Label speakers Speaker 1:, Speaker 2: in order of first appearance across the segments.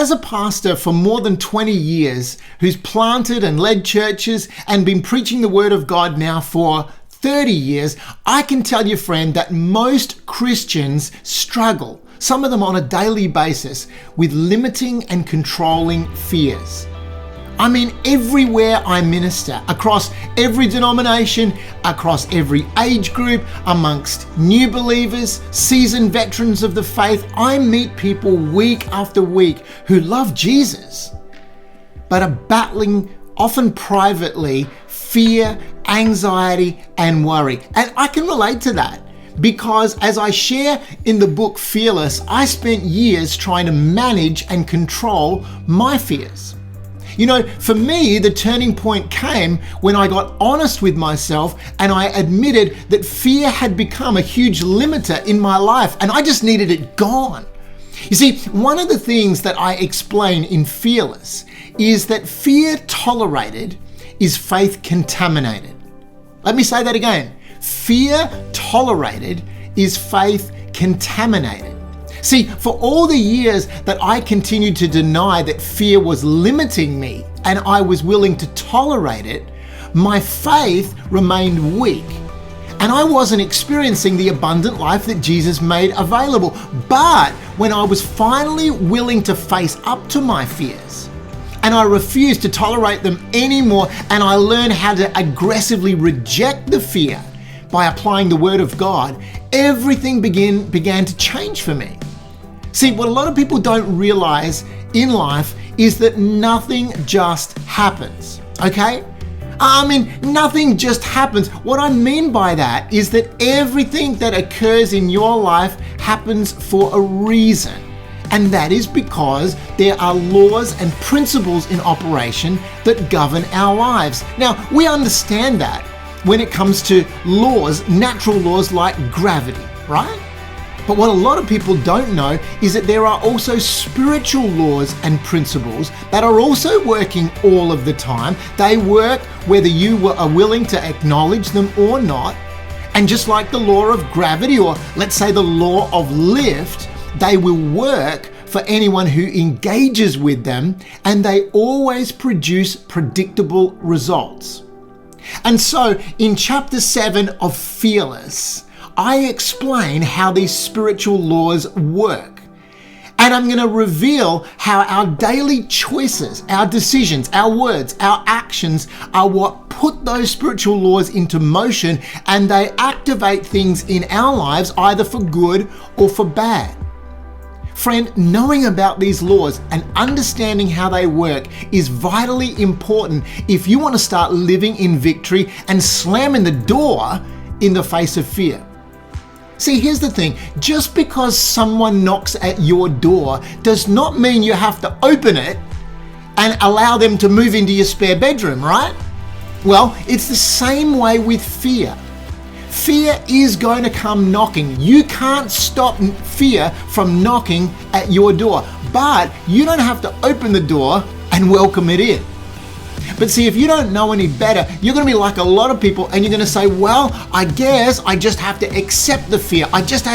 Speaker 1: as a pastor for more than 20 years, who's planted and led churches and been preaching the word of God now for 30 years, I can tell you, friend, that most Christians struggle, some of them on a daily basis, with limiting and controlling fears. I mean, everywhere I minister, across every denomination, across every age group, amongst new believers, seasoned veterans of the faith, I meet people week after week who love Jesus, but are battling, often privately, fear, anxiety, and worry. And I can relate to that because, as I share in the book Fearless, I spent years trying to manage and control my fears. You know, for me, the turning point came when I got honest with myself and I admitted that fear had become a huge limiter in my life and I just needed it gone. You see, one of the things that I explain in Fearless is that fear tolerated is faith contaminated. Let me say that again. Fear tolerated is faith contaminated. See, for all the years that I continued to deny that fear was limiting me and I was willing to tolerate it, my faith remained weak and I wasn't experiencing the abundant life that Jesus made available. But when I was finally willing to face up to my fears and I refused to tolerate them anymore and I learned how to aggressively reject the fear by applying the Word of God, everything began to change for me. See, what a lot of people don't realize in life is that nothing just happens, okay? I mean, nothing just happens. What I mean by that is that everything that occurs in your life happens for a reason. And that is because there are laws and principles in operation that govern our lives. Now, we understand that when it comes to laws, natural laws like gravity, right? But what a lot of people don't know is that there are also spiritual laws and principles that are also working all of the time. They work whether you are willing to acknowledge them or not. And just like the law of gravity, or let's say the law of lift, they will work for anyone who engages with them, and they always produce predictable results. And so in chapter 7 of Fearless, I explain how these spiritual laws work. And I'm going to reveal how our daily choices, our decisions, our words, our actions are what put those spiritual laws into motion, and they activate things in our lives either for good or for bad. Friend, knowing about these laws and understanding how they work is vitally important if you want to start living in victory and slamming the door in the face of fear. See, here's the thing. Just because someone knocks at your door does not mean you have to open it and allow them to move into your spare bedroom, right? Well, it's the same way with fear. Fear is going to come knocking. You can't stop fear from knocking at your door, but you don't have to open the door and welcome it in. But see, if you don't know any better, you're going to be like a lot of people and you're going to say, well, I guess I just have to accept the fear. I guess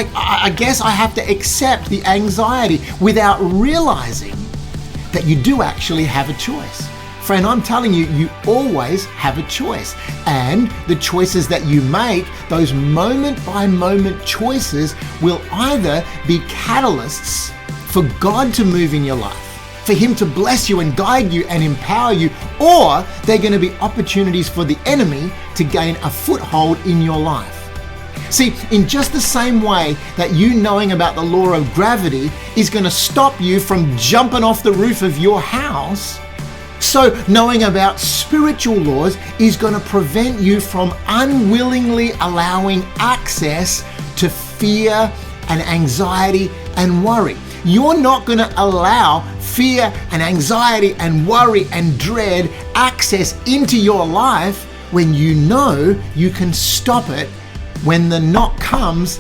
Speaker 1: I have to accept the anxiety, without realizing that you do actually have a choice. Friend, I'm telling you, you always have a choice. And the choices that you make, those moment by moment choices, will either be catalysts for God to move in your life, for Him to bless you and guide you and empower you, or they're going to be opportunities for the enemy to gain a foothold in your life. See, in just the same way that you knowing about the law of gravity is going to stop you from jumping off the roof of your house, so knowing about spiritual laws is going to prevent you from unwillingly allowing access to fear and anxiety and worry. You're not going to allow fear and anxiety and worry and dread access into your life when you know you can stop it when the knock comes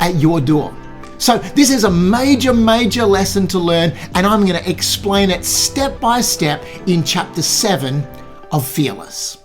Speaker 1: at your door. So this is a major lesson to learn, and I'm going to explain it step by step in chapter 7 of Fearless.